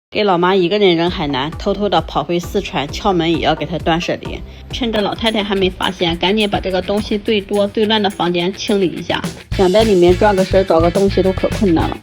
给老妈一个人扔海南，偷偷的跑回四川，敲门也要给她断舍离。趁着老太太还没发现，赶紧把这个东西最多最乱的房间清理一下。想在里面转个身找个东西都可困难了。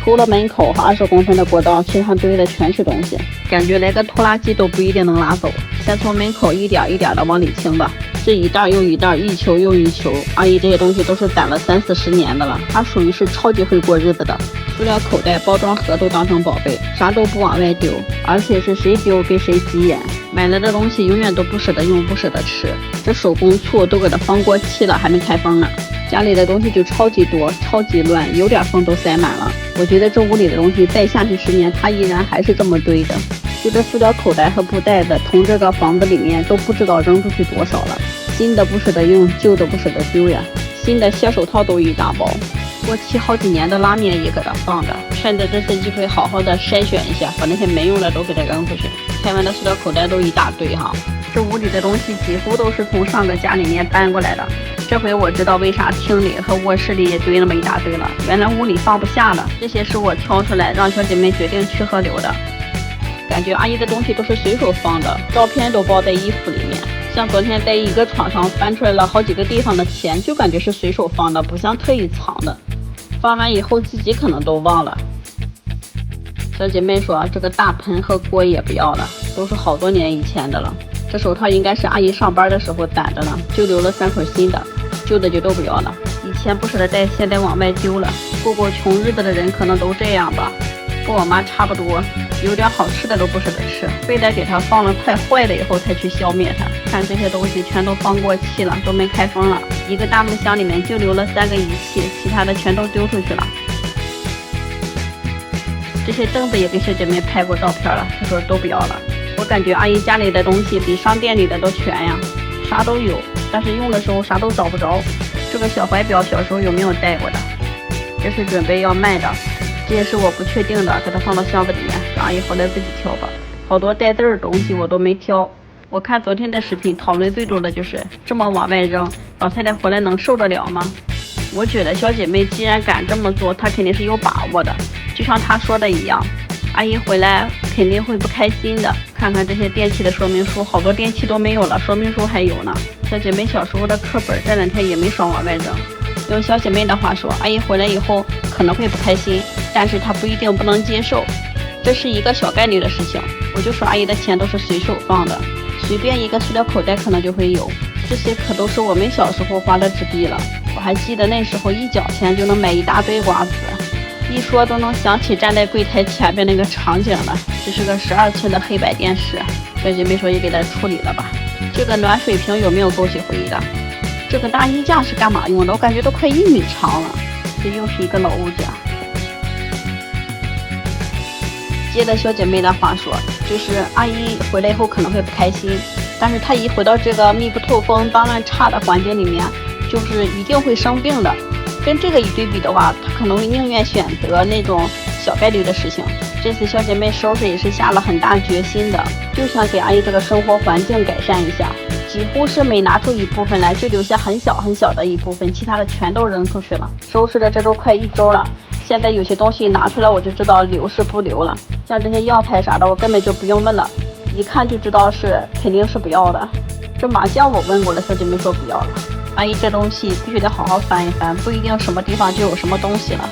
除了门口和20公分的过道，其他堆的全是东西，感觉连个拖拉机都不一定能拉走。先从门口一点一点的往里清吧，这一袋又一袋，一球又一球。阿姨这些东西都是攒了30-40年的了，她属于是超级会过日子的。塑料口袋、包装盒都当成宝贝，啥都不往外丢，而且是谁丢给谁急眼。买了的东西永远都不舍得用，不舍得吃。这手工醋都给它放过期了，还没开封呢。家里的东西就超级多，超级乱，有点缝都塞满了。我觉得这屋里的东西再下去10年，它依然还是这么堆的。就这塑料口袋和布袋子，从这个房子里面都不知道扔出去多少了。新的不舍得用，旧的不舍得丢呀。新的鞋手套都一大包，过期好几年的拉面也搁这放着。趁着这次机会好好的筛选一下，把那些没用的都给它扔出去。开完的塑料口袋都一大堆哈。这屋里的东西几乎都是从上个家里面搬过来的。这回我知道为啥厅里和卧室里也堆那么一大堆了，原来屋里放不下了。这些是我挑出来让小姐妹决定去河流的。感觉阿姨的东西都是随手放的，照片都包在衣服里面。像昨天在一个床上翻出来了好几个地方的钱，就感觉是随手放的，不像特意藏的。放完以后自己可能都忘了。小姐妹说这个大盆和锅也不要了，都是好多年以前的了。这手套应该是阿姨上班的时候攒着呢，就留了3捆新的，旧的就都不要了。以前不舍得带，现在往外丢了。过穷日子的人可能都这样吧，跟我妈差不多，有点好吃的都不舍得吃，非得给它放了快坏了以后才去消灭它。看这些东西全都放过期了，都没开封了。一个大木箱里面就留了3个仪器，其他的全都丢出去了。这些凳子也给小姐妹拍过照片了，她说都不要了。我感觉阿姨家里的东西比商店里的都全呀，啥都有，但是用的时候啥都找不着。这个小怀表小时候有没有戴过的？这是准备要卖的，这也是我不确定的，给它放到箱子里面，让阿姨回来自己挑吧。好多带字儿的东西我都没挑。我看昨天的视频讨论最多的就是这么往外扔，老太太回来能受得了吗？我觉得小姐妹既然敢这么做，她肯定是有把握的，就像她说的一样，阿姨回来肯定会不开心的。看看这些电器的说明书，好多电器都没有了，说明书还有呢。小姐妹小时候的课本这2天也没少往外扔。用小姐妹的话说，阿姨回来以后可能会不开心，但是她不一定不能接受，这是一个小概率的事情。我就说阿姨的钱都是随手放的，随便一个塑料口袋可能就会有。这些可都是我们小时候花的纸币了，我还记得那时候1角钱就能买一大堆瓜子，一说都能想起站在柜台前面那个场景了。这是个12寸的黑白电视，小姐妹说也给它处理了吧。这个暖水瓶有没有勾起回忆的？这个大衣架是干嘛用的？我感觉都快1米长了。这又是一个老物件。接着小姐妹的话说，就是阿姨回来以后可能会不开心，但是她一回到这个密不透风、脏乱差的环境里面，就是一定会生病的。跟这个一对比的话，她可能会宁愿选择那种小概率的事情。这次小姐妹收拾也是下了很大决心的，就想给阿姨这个生活环境改善一下，几乎是每拿出一部分来就留下很小很小的一部分，其他的全都扔出去了。收拾的这都快1周了，现在有些东西拿出来我就知道留是不留了，像这些药材啥的我根本就不用问了，一看就知道是肯定是不要的。这麻将我问过了，小姐妹说不要了。阿姨这东西必须得好好翻一翻，不一定什么地方就有什么东西了。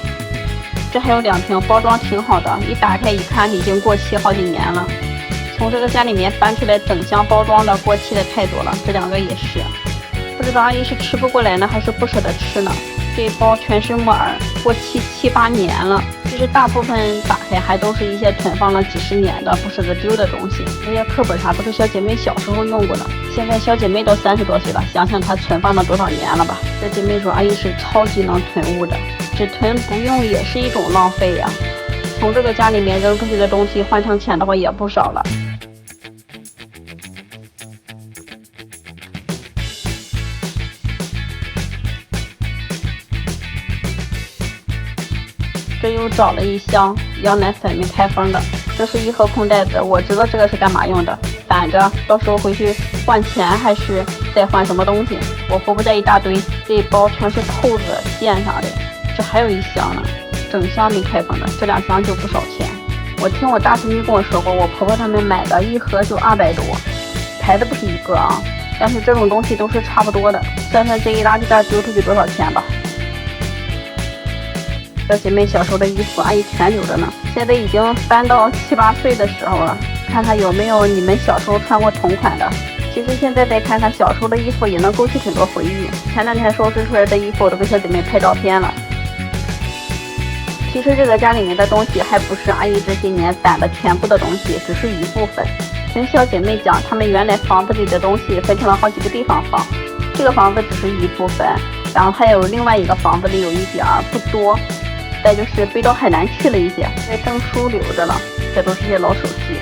这还有2瓶包装挺好的，一打开一看已经过期好几年了。从这个家里面搬出来整箱包装的过期的太多了，这2个也是。不知道阿姨是吃不过来呢，还是不舍得吃呢？这一包全是木耳，过期7-8年了。其实大部分打开还都是一些存放了几十年的不舍得丢的东西。这些课本啥都是小姐妹小时候用过的，现在小姐妹都30多岁了，想想她存放了多少年了吧。这姐妹说阿姨是超级能囤物的，只囤不用也是一种浪费呀。从这个家里面扔出去的东西换成钱的话也不少了。这又找了一箱羊奶粉没开封的，这是1盒空袋子，我知道这个是干嘛用的，攒着到时候回去换钱还是再换什么东西，我活不在一大堆。这一包全是扣子线啥的，这还有1箱呢，整箱没开封的，这2箱就不少钱。我听我大侄女跟我说过，我婆婆他们买的一盒就200多，牌子不是一个啊，但是这种东西都是差不多的。算算这一垃圾袋丢出去多少钱吧。小姐妹小时候的衣服，阿姨全留着呢，现在已经翻到7、8岁的时候了，看看有没有你们小时候穿过同款的。其实现在再看看小时候的衣服，也能勾起很多回忆。前2天收拾出来的衣服，我都给小姐妹拍照片了。其实这个家里面的东西还不是阿姨这些年攒的全部的东西，只是一部分。听小姐妹讲，她们原来房子里的东西分成了好几个地方放，这个房子只是一部分，然后还有另外一个房子里有一点不多，再就是背到海南去了一些，这证书留着了，这都是些老手机。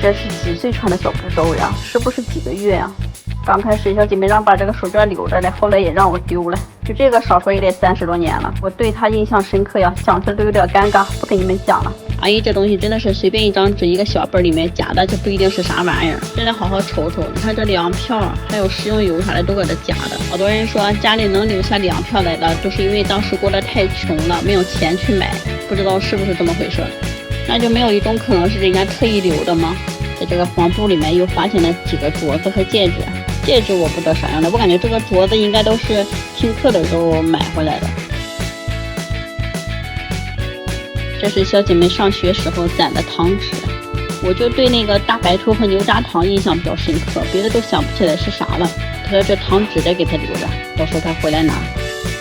这是几岁穿的小不周呀？是不是几个月呀？刚开始小姐妹让把这个手绢留着嘞，后来也让我丢了。就这个少说也得30多年了，我对她印象深刻呀，想着都有点尴尬，不跟你们讲了。阿姨这东西真的是随便一张纸一个小本里面夹的，就不一定是啥玩意儿，真的好好瞅瞅。你看这粮票还有食用油啥的都搁这夹的。好多人说家里能留下粮票来的，就是因为当时过得太穷了，没有钱去买，不知道是不是这么回事。那就没有一种可能是人家特意留的吗？在这个黄布里面又发现了几个镯子和戒指，戒指我不知道啥样的，我感觉这个镯子应该都是听课的时候买回来的。这是小姐妹上学时候攒的糖纸，我就对那个大白兔和牛轧糖印象比较深刻，别的都想不起来是啥了。她说这糖纸得给她留着，到时候她回来拿。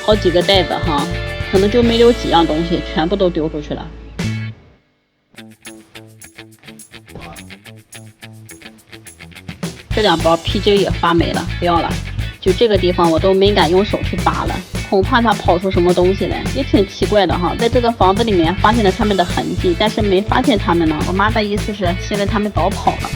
好几个袋子哈，可能就没留几样东西，全部都丢出去了。这2包啤酒也发霉了，不要了。就这个地方我都没敢用手去扒了，恐怕它跑出什么东西来，也挺奇怪的哈。在这个房子里面发现了他们的痕迹，但是没发现他们呢。我妈的意思是现在他们早跑了。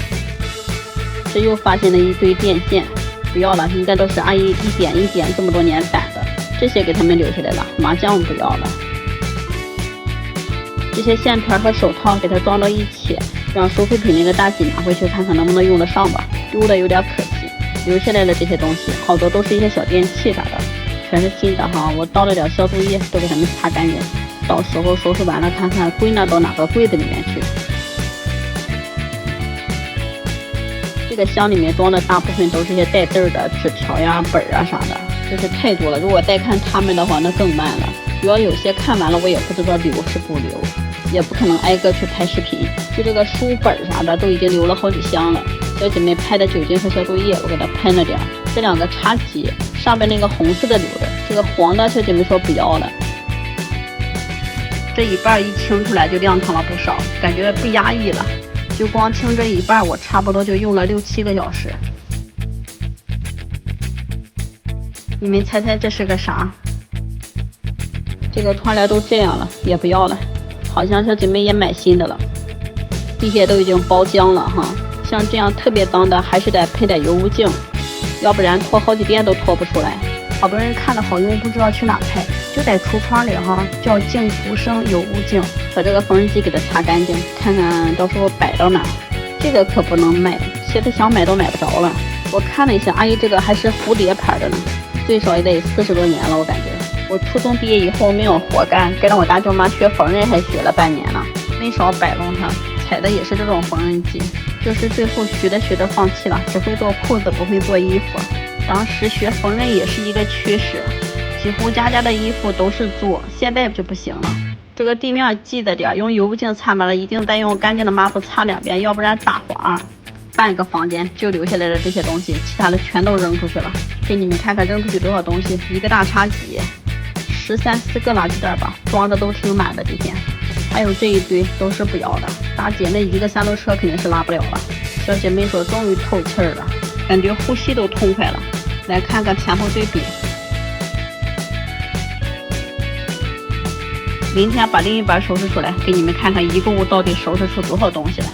这又发现了一堆电线，不要了，应该都是阿姨一点一点这么多年攒的，这些给他们留下来了。麻将不要了，这些线团和手套给它装到一起，让收废品那个大姐拿回去看看能不能用得上吧。丢的有点可惜，留下来的这些东西好多都是一些小电器啥的，全是新的哈。我倒了点消毒液，都给他们擦干净，到时候收拾完了看看归纳到哪个柜子里面去。这个箱里面装的大部分都是些带字儿的纸条呀、本啊啥的，真是太多了。如果再看他们的话，那更慢了。主要有些看完了我也不知道留是不留，也不可能挨个去拍视频。就这个书本啥的都已经留了好几箱了。小姐妹拍的酒精和消毒液我给她喷了点，这2个茶几上面那个红色的留着，这个黄的小姐妹说不要了。这一半一清出来就亮堂了不少，感觉不压抑了。就光清这一半我差不多就用了6、7个小时。你们猜猜这是个啥？这个窗帘都这样了也不要了，好像小姐妹也买新的了。地下都已经包浆了哈，像这样特别脏的还是得配点油污净，要不然拖好几遍都拖不出来。好多人看的好用不知道去哪拍，就在橱窗里哈，叫净除生油污净，把这个缝纫机给它擦干净，看看到时候摆到哪。这个可不能卖，现在想买都买不着了。我看了一下，阿姨这个还是蝴蝶牌的呢，最少也得40多年了，我感觉。我初中毕业以后没有活干，跟着我大舅妈学缝纫还学了半年呢，没少摆弄它。踩的也是这种缝纫机，就是最后学着放弃了，只会做裤子不会做衣服。当时学缝纫也是一个趋势，几乎家家的衣服都是做，现在就不行了。这个地面记得点，用油污净擦完了一定再用干净的抹布擦2遍，要不然打滑。半个房间就留下来的这些东西，其他的全都扔出去了。给你们看看扔出去多少东西，一个大茶几，13、14个垃圾袋吧，装的都挺满的。今天还有这一堆都是不要的，大姐那一个3轮车肯定是拉不了了。小姐妹说终于透气了，感觉呼吸都痛快了。来看看前后对比，明天把另一半收拾出来，给你们看看一共到底收拾出多少东西来。